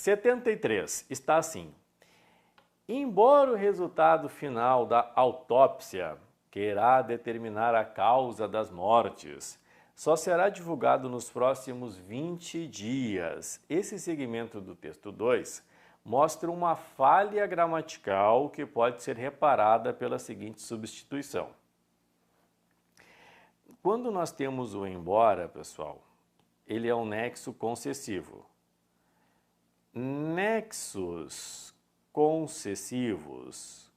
73 está assim. Embora o resultado final da autópsia queira determinar a causa das mortes, só será divulgado nos próximos 20 dias. Esse segmento do texto 2 mostra uma falha gramatical que pode ser reparada pela seguinte substituição. Quando nós temos o embora, pessoal, ele é um nexo concessivo. Nexos concessivos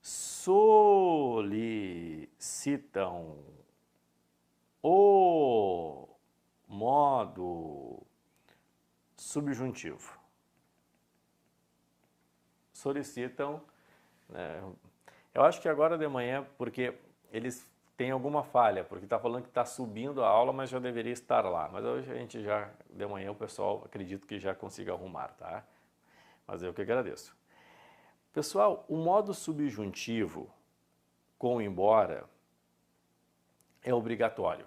solicitam o modo subjuntivo. Solicitam, né? Eu acho que agora de manhã, porque eles têm alguma falha, porque está falando que está subindo a aula, mas já deveria estar lá. Mas hoje a gente já, de manhã, o pessoal acredito que já consiga arrumar, tá? Mas eu que agradeço. Pessoal, o modo subjuntivo com embora é obrigatório.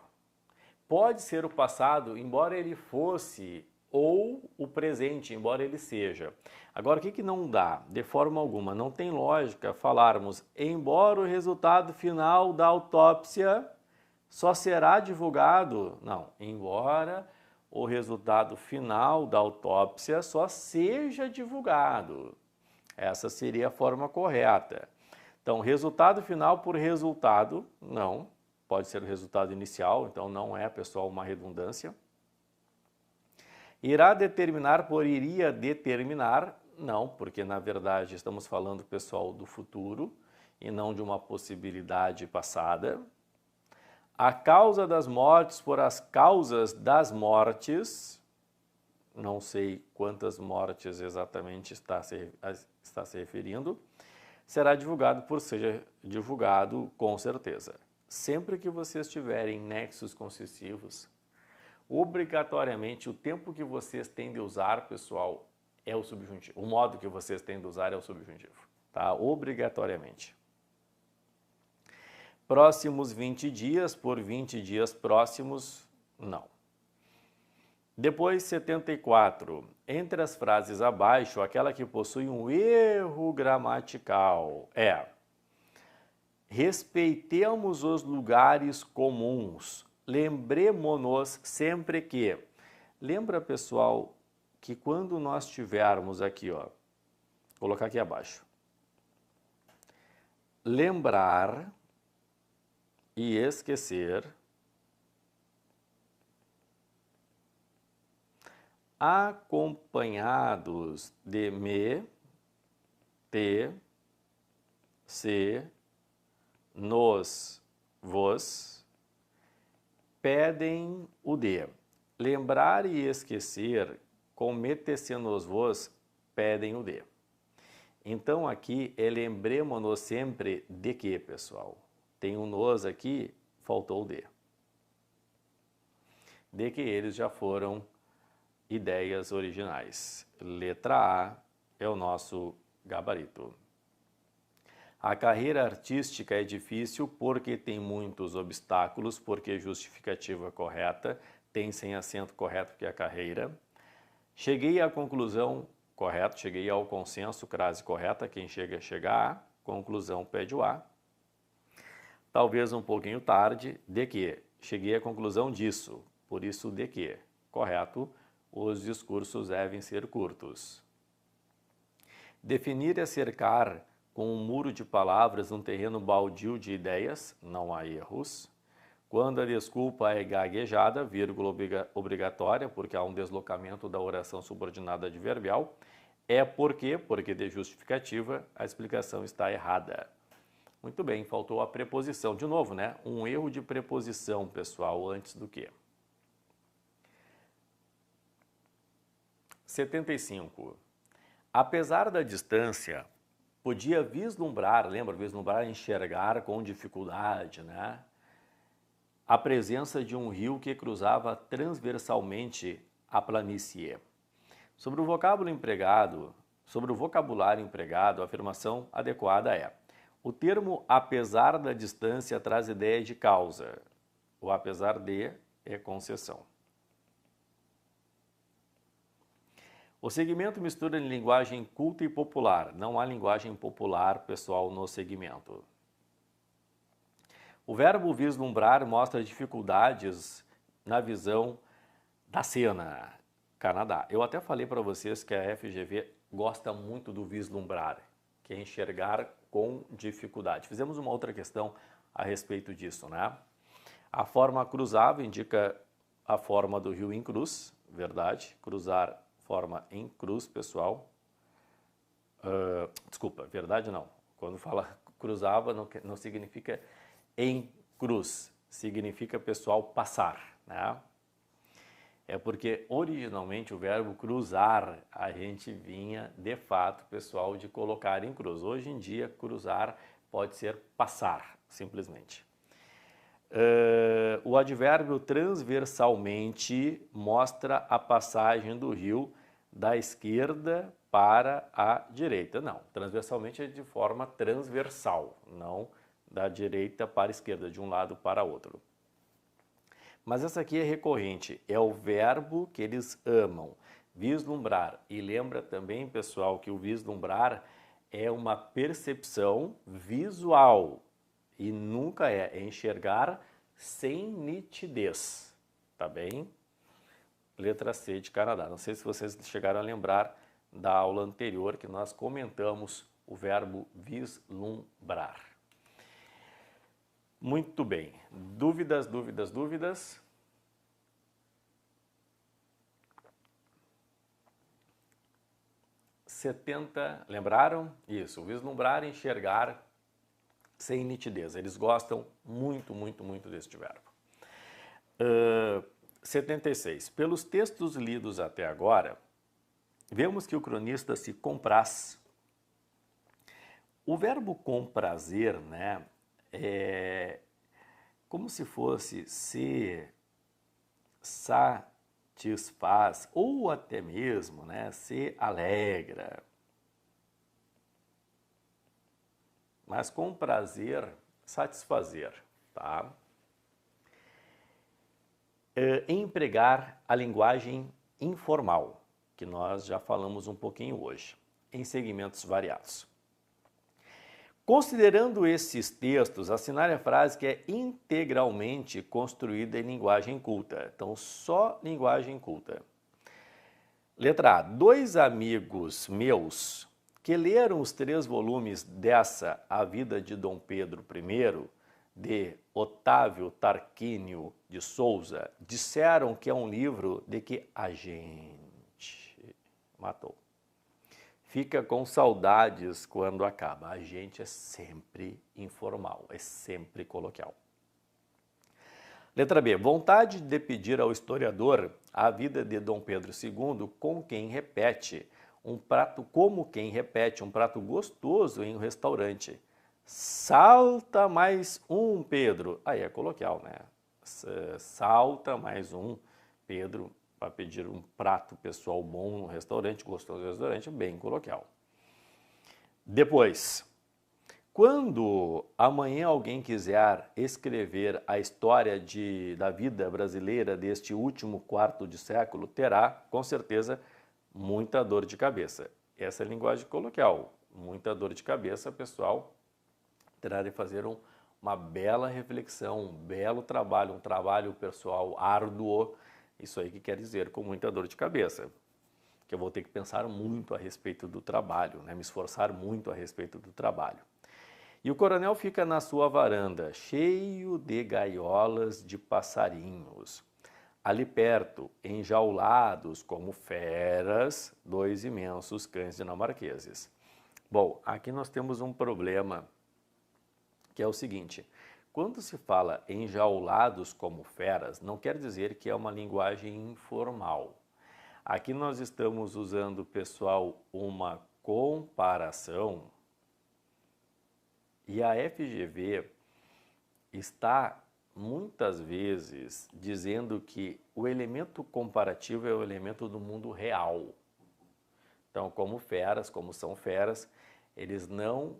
Pode ser o passado, embora ele fosse, ou o presente, embora ele seja. Agora, o que não dá? De forma alguma, não tem lógica falarmos embora o resultado final da autópsia só será divulgado. Não, embora o resultado final da autópsia só seja divulgado. Essa seria a forma correta. Então, resultado final por resultado, não. Pode ser o resultado inicial, então não é, pessoal, uma redundância. Irá determinar por iria determinar, não, porque na verdade estamos falando, pessoal, do futuro e não de uma possibilidade passada. A causa das mortes por as causas das mortes, não sei quantas mortes exatamente está se referindo, será divulgado por seja divulgado com certeza. Sempre que vocês tiverem nexos concessivos, obrigatoriamente o tempo que vocês têm de usar, pessoal, é o subjuntivo. O modo que vocês têm de usar é o subjuntivo, tá? Obrigatoriamente. Próximos 20 dias, por 20 dias próximos, não. Depois, 74. Entre as frases abaixo, aquela que possui um erro gramatical é: respeitemos os lugares comuns. Lembremo-nos sempre que. Lembra, pessoal, que quando nós tivermos aqui, ó, vou colocar aqui abaixo. Lembrar e esquecer acompanhados de me, te, se, nos, vos, pedem o de. Lembrar e esquecer, com me-te-se nos vos, pedem o de. Então aqui é lembremo-nos sempre de que, pessoal? Tem um nos aqui, faltou o de. De que eles já foram ideias originais. Letra A é o nosso gabarito. A carreira artística é difícil porque tem muitos obstáculos, porque justificativa correta, tem sem acento correto que é a carreira. Cheguei à conclusão, correto, cheguei ao consenso, crase correta, quem chega a conclusão pede o A. Talvez um pouquinho tarde, de que, cheguei à conclusão disso, por isso de que, correto, os discursos devem ser curtos. Definir é cercar com um muro de palavras um terreno baldio de ideias, não há erros. Quando a desculpa é gaguejada, vírgula obrigatória, porque há um deslocamento da oração subordinada adverbial, é porque de justificativa, a explicação está errada. Muito bem, faltou a preposição. De novo, né? Um erro de preposição, pessoal, antes do que. 75. Apesar da distância, podia vislumbrar, lembra? Vislumbrar, enxergar com dificuldade, né? A presença de um rio que cruzava transversalmente a planície. Sobre o vocabulário empregado, a afirmação adequada é: o termo apesar da distância traz ideia de causa. O apesar de é concessão. O segmento mistura linguagem culta e popular. Não há linguagem popular, pessoal, no segmento. O verbo vislumbrar mostra dificuldades na visão da cena. Canadá. Eu até falei para vocês que a FGV gosta muito do vislumbrar, que é enxergar com dificuldade. Fizemos uma outra questão a respeito disso, né? A forma cruzável indica a forma do rio em cruz, verdade? Cruzar forma em cruz, pessoal. Desculpa, verdade não. Quando fala cruzava não significa em cruz, significa, pessoal, passar, né? É porque originalmente o verbo cruzar a gente vinha de fato, pessoal, de colocar em cruz. Hoje em dia, cruzar pode ser passar, simplesmente. O advérbio transversalmente mostra a passagem do rio da esquerda para a direita. Não, transversalmente é de forma transversal, não da direita para a esquerda, de um lado para outro. Mas essa aqui é recorrente, é o verbo que eles amam, vislumbrar. E lembra também, pessoal, que o vislumbrar é uma percepção visual e nunca é enxergar sem nitidez, tá bem? Letra C de Canadá. Não sei se vocês chegaram a lembrar da aula anterior que nós comentamos o verbo vislumbrar. Muito bem. Dúvidas, dúvidas, dúvidas? Lembraram? Isso, vislumbrar, enxergar sem nitidez. Eles gostam muito, muito, muito deste verbo. 76. Pelos textos lidos até agora, vemos que o cronista se compraz. O verbo comprazer, né? É como se fosse se satisfaz ou até mesmo, né, se alegra. Mas com prazer, satisfazer, tá? Empregar a linguagem informal, que nós já falamos um pouquinho hoje, em segmentos variados. Considerando esses textos, assinar a frase que é integralmente construída em linguagem culta. Então, só linguagem culta. Letra A. 2 amigos meus que leram os 3 volumes dessa A Vida de Dom Pedro I, de Otávio Tarquínio de Souza, disseram que é um livro de que a gente matou. Fica com saudades quando acaba. A gente é sempre informal, é sempre coloquial. Letra B. Vontade de pedir ao historiador a vida de Dom Pedro II como quem repete um prato gostoso em um restaurante. Salta mais um, Pedro. Aí é coloquial, né? Salta mais um, Pedro, para pedir um prato pessoal bom no restaurante, gostoso no restaurante, bem coloquial. Depois, quando amanhã alguém quiser escrever a história da vida brasileira deste último quarto de século, terá, com certeza, muita dor de cabeça. Essa é a linguagem coloquial. Muita dor de cabeça, pessoal, terá de fazer uma bela reflexão, um belo trabalho, um trabalho pessoal árduo. Isso aí que quer dizer com muita dor de cabeça, que eu vou ter que pensar muito a respeito do trabalho, né? Me esforçar muito a respeito do trabalho. E o coronel fica na sua varanda, cheio de gaiolas de passarinhos. Ali perto, enjaulados como feras, 2 imensos cães dinamarqueses. Bom, aqui nós temos um problema, que é o seguinte: quando se fala enjaulados como feras, não quer dizer que é uma linguagem informal. Aqui nós estamos usando, pessoal, uma comparação, e a FGV está muitas vezes dizendo que o elemento comparativo é o elemento do mundo real. Então, como são feras, eles não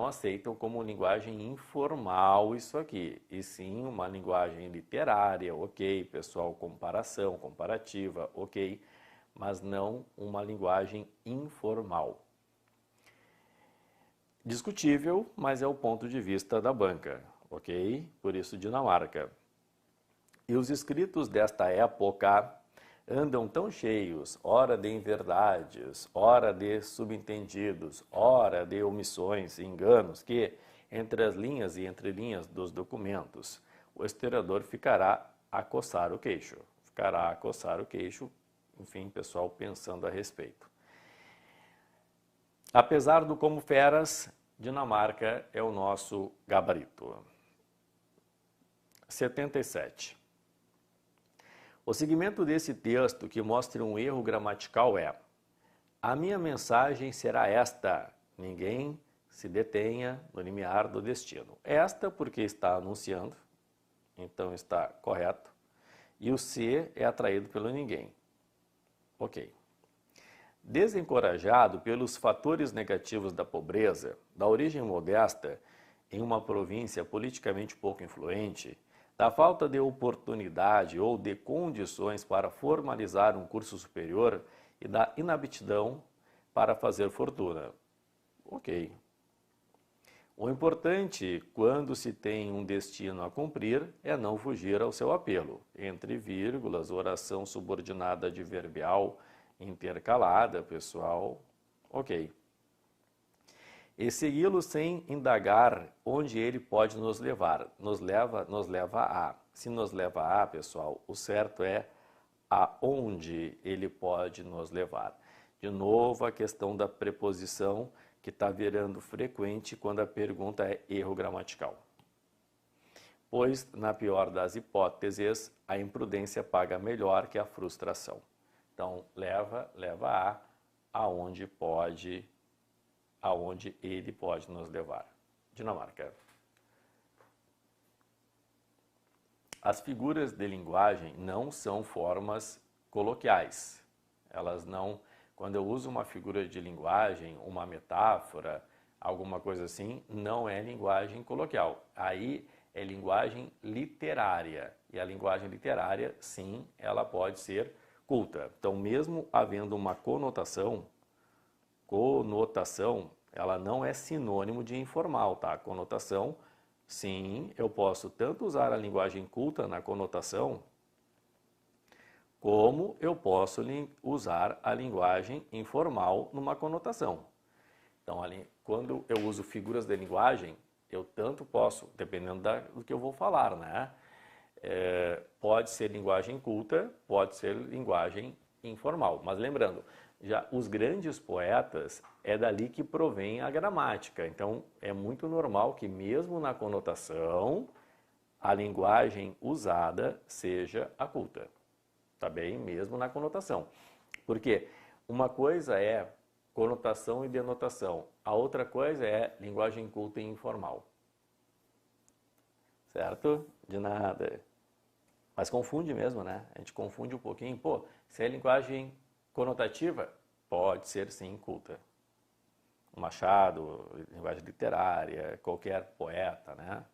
aceitam como linguagem informal isso aqui, e sim uma linguagem literária, ok, pessoal, comparação, comparativa, ok, mas não uma linguagem informal. Discutível, mas é o ponto de vista da banca, ok? Por isso Dinamarca. E os escritos desta época andam tão cheios, ora de inverdades, ora de subentendidos, ora de omissões e enganos, que, entre as linhas e entrelinhas dos documentos, o historiador ficará a coçar o queixo. Ficará a coçar o queixo, enfim, pessoal pensando a respeito. Apesar do como feras, Dinamarca é o nosso gabarito. 77. O segmento desse texto que mostra um erro gramatical é: a minha mensagem será esta, ninguém se detenha no limiar do destino. Esta porque está anunciando, então está correto, e o se é atraído pelo ninguém. Ok. Desencorajado pelos fatores negativos da pobreza, da origem modesta, em uma província politicamente pouco influente, da falta de oportunidade ou de condições para formalizar um curso superior e da inaptidão para fazer fortuna. Ok. O importante, quando se tem um destino a cumprir, é não fugir ao seu apelo. Entre vírgulas, oração subordinada adverbial intercalada, pessoal. Ok. E segui-lo sem indagar onde ele pode nos levar. Nos leva a. Se nos leva a, pessoal, o certo é aonde ele pode nos levar. De novo, a questão da preposição que está virando frequente quando a pergunta é erro gramatical. Pois, na pior das hipóteses, a imprudência paga melhor que a frustração. Então, leva a aonde ele pode nos levar. Dinamarca. As figuras de linguagem não são formas coloquiais. Elas não, quando eu uso uma figura de linguagem, uma metáfora, alguma coisa assim, não é linguagem coloquial. Aí é linguagem literária. E a linguagem literária, sim, ela pode ser culta. Então, mesmo havendo uma conotação, ela não é sinônimo de informal, tá? Conotação, sim, eu posso tanto usar a linguagem culta na conotação, como eu posso usar a linguagem informal numa conotação. Então, quando eu uso figuras de linguagem, eu tanto posso, dependendo do que eu vou falar, né? Pode ser linguagem culta, pode ser linguagem informal. Mas lembrando, já os grandes poetas, é dali que provém a gramática. Então, é muito normal que mesmo na conotação, a linguagem usada seja a culta. Tá bem? Mesmo na conotação. Porque uma coisa é conotação e denotação. A outra coisa é linguagem culta e informal. Certo? De nada. Mas confunde mesmo, né? A gente confunde um pouquinho. Pô, se é linguagem conotativa, pode ser sim culta. Machado, linguagem literária, qualquer poeta, né?